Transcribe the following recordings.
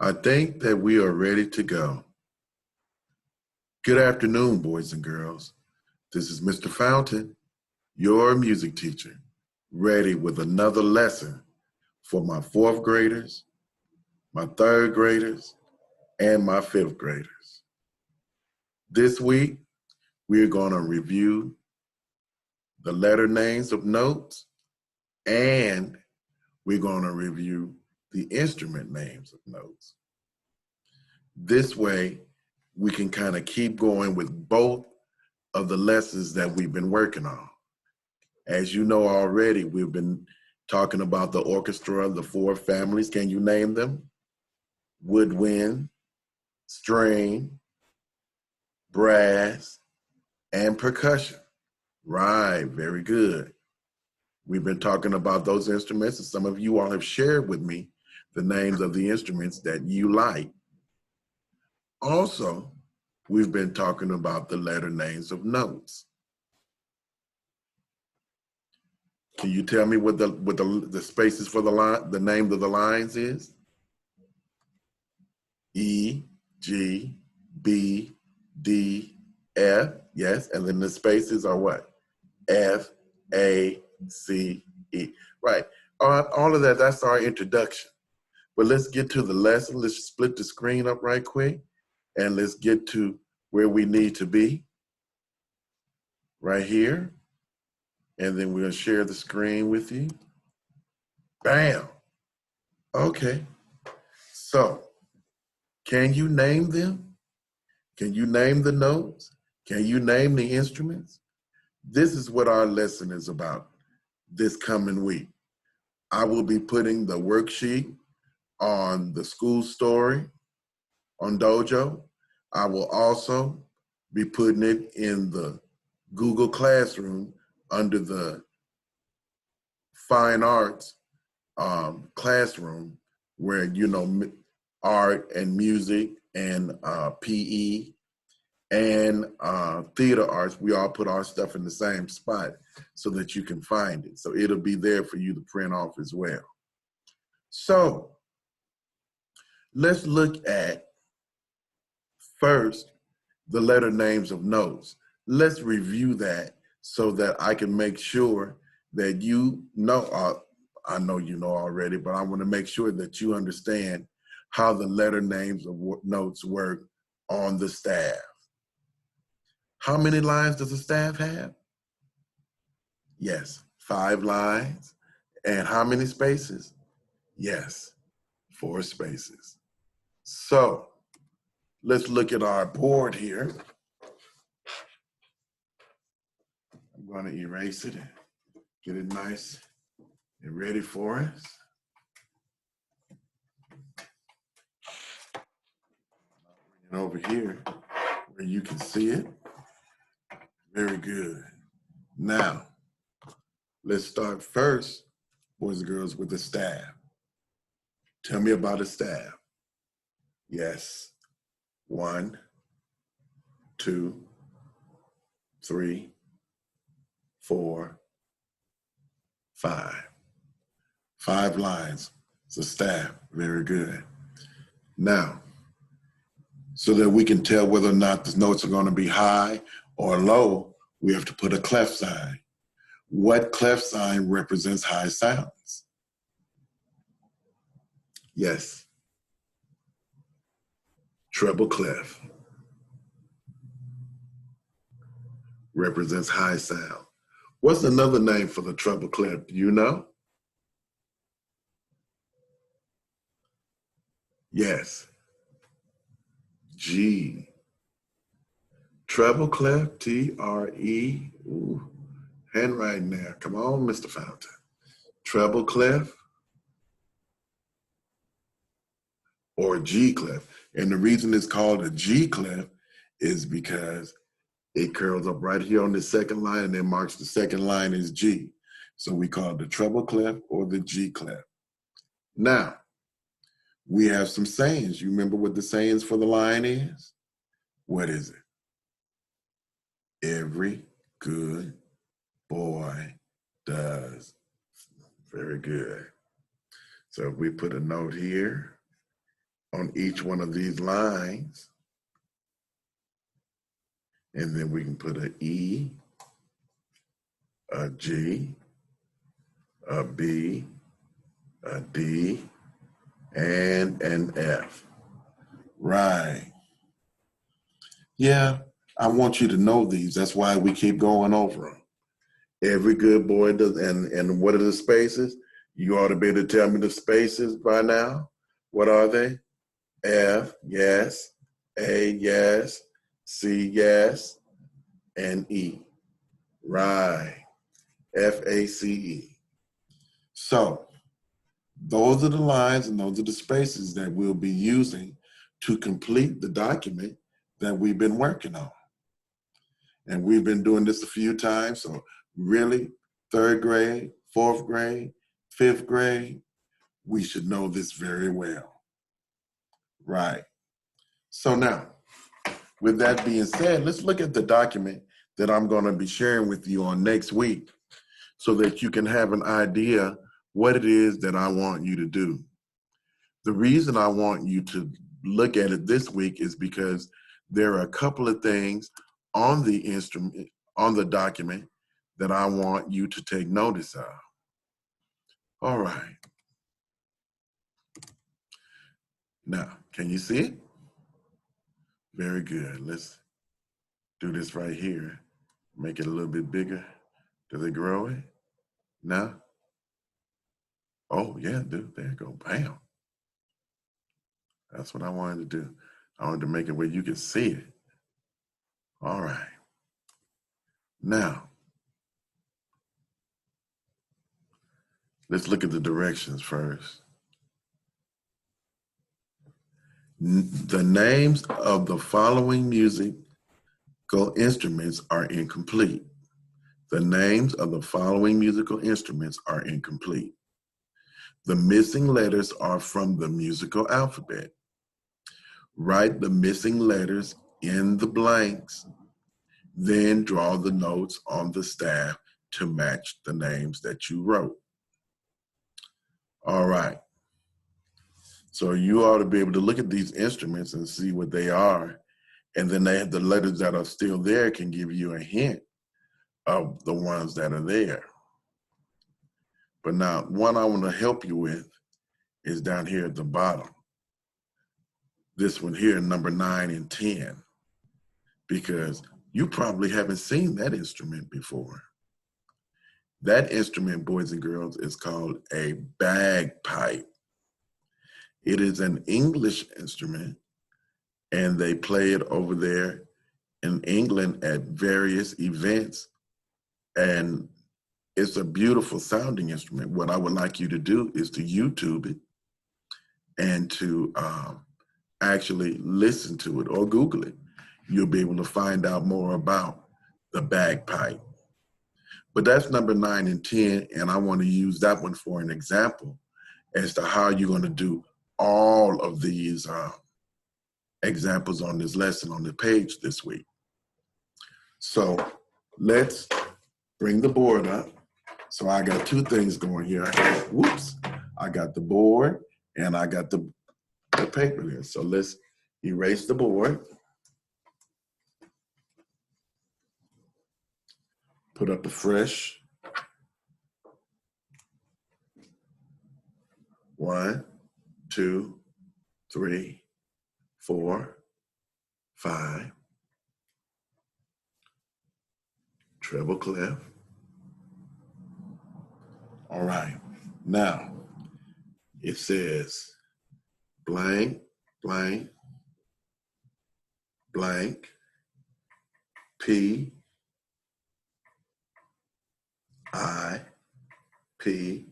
I think that we are ready to go. Good afternoon, boys and girls. This is Mr. Fountain, your music teacher, ready with another lesson for my fourth graders, my third graders, and my fifth graders. This week, we're going to review the letter names of notes, and we're going to review the instrument names of notes. This way, we can kind of keep going with both of the lessons that we've been working on. As you know already, we've been talking about the orchestra, the four families. Can you name them? Woodwind, string, brass, and percussion. Right, very good. We've been talking about those instruments, and some of you all have shared with me the names of the instruments that you like. Also, we've been talking about the letter names of notes. Can you tell me what the spaces for the line, the name of the lines is? E, G, B, D, F, yes, and then the spaces are what? F, A, C, E, right. All of that, that's our introduction. But let's get to the lesson. Let's split the screen up right quick, and let's get to where we need to be, right here. And then we're gonna share the screen with you. Bam. Okay. So, can you name them? Can you name the notes? Can you name the instruments? This is what our lesson is about this coming week. I will be putting the worksheet on the school story on Dojo. I will also be putting it in the Google Classroom under the Fine Arts classroom, where, you know, art and music and PE and theater arts, we all put our stuff in the same spot so that you can find it. So it'll be there for you to print off as well. So let's look at first the letter names of notes. Let's review that so that I can make sure that you know, I know you know already, but I want to make sure that you understand how the letter names of notes work on the staff. How many lines does the staff have? Yes, 5 lines. And how many spaces? Yes, 4 spaces. So let's look at our board here. I'm going to erase it and get it nice and ready for us. Bring it over here where you can see it. Very good. Now, let's start first, boys and girls, with the staff. Tell me about a staff. Yes. 1, 2, 3, 4, 5. 5 lines. It's a staff. Very good. Now, so that we can tell whether or not the notes are going to be high or low, we have to put a clef sign. What clef sign represents high sounds? Yes. Treble clef represents high sound. What's another name for the treble clef? Do you know? Yes. G. Treble clef, T-R-E. Ooh, handwriting there. Come on, Mr. Fountain. Treble clef or G clef. And the reason it's called a G clef is because it curls up right here on the second line and then marks the second line as G. So we call it the treble clef or the G clef. Now, we have some sayings. You remember what the sayings for the line is? What is it? Every good boy does. Very good. So if we put a note here, on each one of these lines. And then we can put an E, a G, a B, a D, and an F. Right. Yeah, I want you to know these. That's why we keep going over them. Every good boy does. And what are the spaces? You ought to be able to tell me the spaces by now. What are they? F, yes. A, yes. C, yes. And E. Right. FACE. So those are the lines and those are the spaces that we'll be using to complete the document that we've been working on. And we've been doing this a few times. So really, 3rd grade, 4th grade, 5th grade, we should know this very well. Right. So now, with that being said, let's look at the document that I'm going to be sharing with you on next week so that you can have an idea what it is that I want you to do. The reason I want you to look at it this week is because there are a couple of things on the instrument, on the document, that I want you to take notice of. All right. Now, can you see it? Very good. Let's do this right here. Make it a little bit bigger. Does it grow it? No? Oh, yeah, dude. There you go. Bam. That's what I wanted to do. I wanted to make it where you can see it. All right. Now, let's look at the directions first. The names of the following musical instruments are incomplete. The names of the following musical instruments are incomplete. The missing letters are from the musical alphabet. Write the missing letters in the blanks, then draw the notes on the staff to match the names that you wrote. All right. So you ought to be able to look at these instruments and see what they are. And then they have the letters that are still there can give you a hint of the ones that are there. But now, one I want to help you with is down here at the bottom. This one here, number 9 and 10, because you probably haven't seen that instrument before. That instrument, boys and girls, is called a bagpipe. It is an English instrument, and they play it over there in England at various events. And it's a beautiful sounding instrument. What I would like you to do is to YouTube it and to actually listen to it or Google it. You'll be able to find out more about the bagpipe. But that's number 9 and 10, and I want to use that one for an example as to how you're going to do all of these examples on this lesson on the page this week. So let's bring the board up. So I got 2 things going here. I got the board and I got the paper there. So let's erase the board. Put up a fresh 1, 2, 3, 4, 5. Treble clef. All right. Now, it says blank, blank, blank, P, I, P,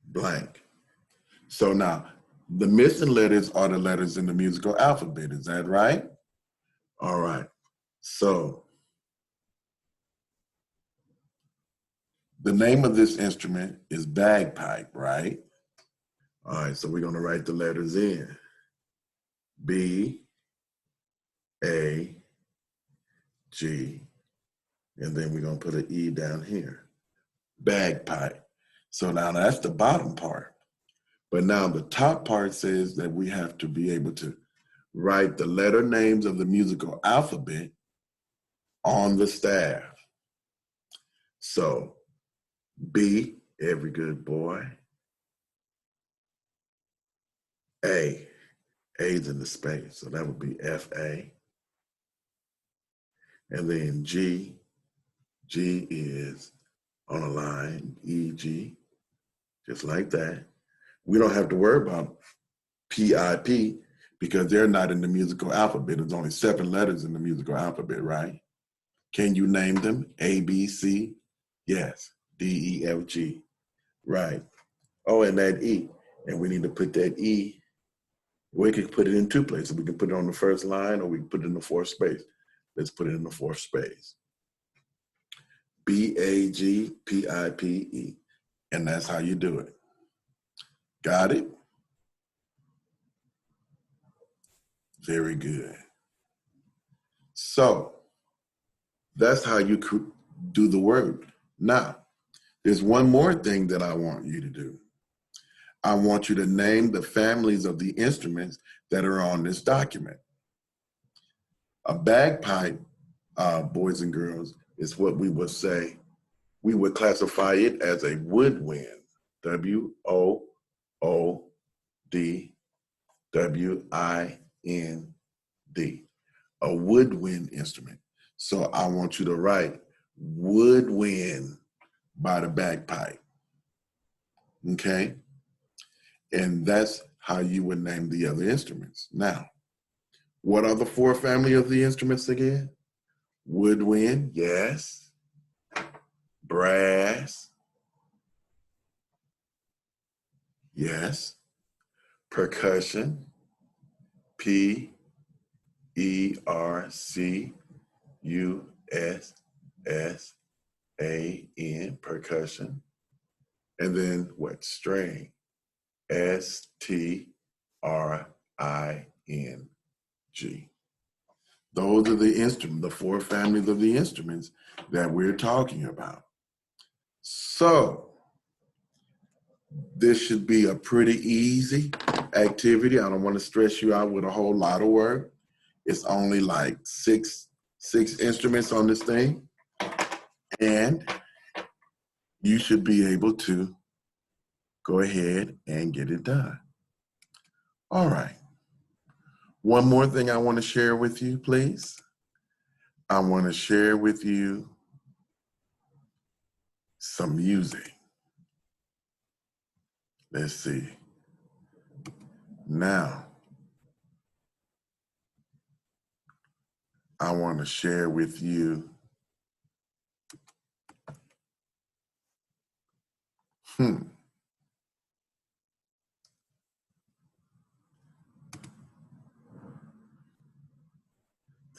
blank. So now, the missing letters are the letters in the musical alphabet. Is that right? All right. So, the name of this instrument is bagpipe, right? All right, so we're going to write the letters in. B, A, G, and then we're going to put an E down here. Bagpipe. So now that's the bottom part. But now the top part says that we have to be able to write the letter names of the musical alphabet on the staff. So B, every good boy. A's in the space, so that would be F-A. And then G is on a line, E-G, just like that. We don't have to worry about P-I-P because they're not in the musical alphabet. There's only 7 letters in the musical alphabet, right? Can you name them? A, B, C? Yes. D, E, F, G. Right. Oh, and that E. And we need to put that E. We can put it in 2 places. We can put it on the first line or we can put it in the 4th space. Let's put it in the 4th space. B-A-G-P-I-P-E. And that's how you do it. Got it? Very good. So that's how you do the word. Now, there's one more thing that I want you to do. I want you to name the families of the instruments that are on this document. A bagpipe, boys and girls, is what we would say. We would classify it as a woodwind. W-O-O-D-W-I-N-D. A woodwind instrument. So I want you to write woodwind by the bagpipe. Okay? And that's how you would name the other instruments. Now, what are the 4 family of the instruments again? Woodwind, yes. Brass, yes. Percussion, P-E-R-C-U-S-S-A-N, percussion. And then what? String, S-T-R-I-N-G. Those are the instruments, the 4 families of the instruments that we're talking about. So this should be a pretty easy activity. I don't want to stress you out with a whole lot of work. It's only like six instruments on this thing. And you should be able to go ahead and get it done. All right. One more thing I want to share with you, please. I want to share with you some music. Let's see. Now, I want to share with you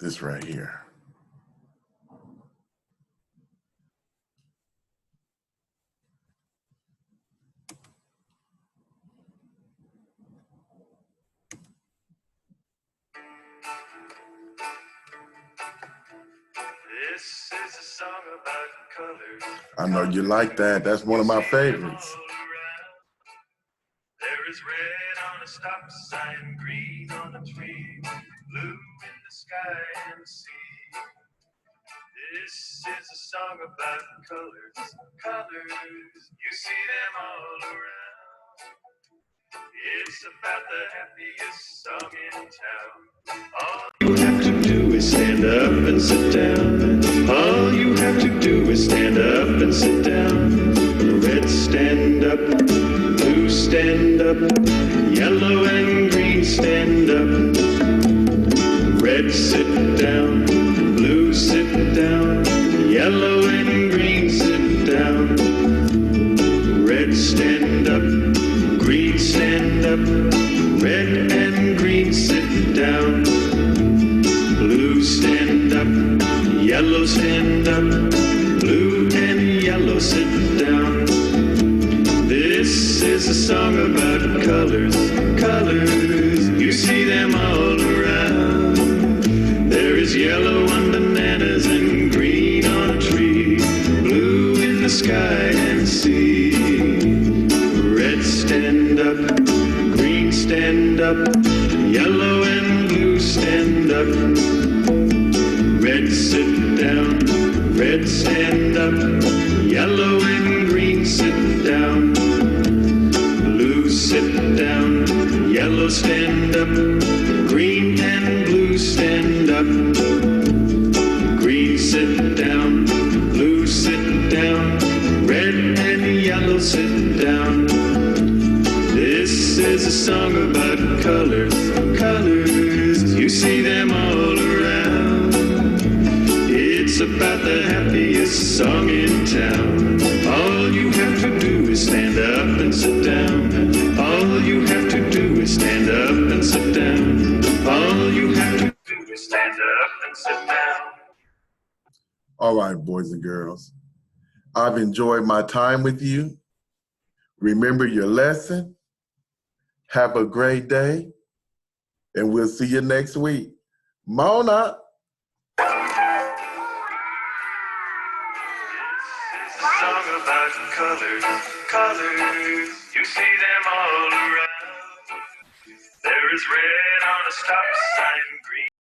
this right here. This is a song about colors. I know you like that. That's one of my favorites. There is red on a stop sign, green on a tree, blue in the sky and the sea. This is a song about colors, colors. You see them all around. It's about the happiest song in town. All you have to do is stand up and sit down. All you have to do is stand up and sit down. Red, stand up. Blue, stand up. Yellow and green, stand up. Red, sit down. Blue, sit down. Yellow and green, sit down. Red, stand up. Green, stand up. Red and green, sit down. Blue, stand up. Yellow, stand up. Blue and yellow, sit down. This is a song about colors, colors. You see them all around. There is yellow on bananas and green on a tree, blue in the sky and sea. Red, stand up. up. Yellow and blue stand up. Red sit down. Red stand up. Yellow and green sit down. Blue sit down. Yellow stand up. Green and blue stand up. Green sit down. Blue sit down. Red and yellow sit down. This is a song about colors, colors. You see them all around. It's about the happiest song in town. All you have to do is stand up and sit down. All you have to do is stand up and sit down. All you have to do is stand up and sit down. All right, boys and girls. I've enjoyed my time with you. Remember your lesson. Have a great day. And we'll see you next week. Mona. Song about colors, colors. You see them all around. There is red on a stop sign, green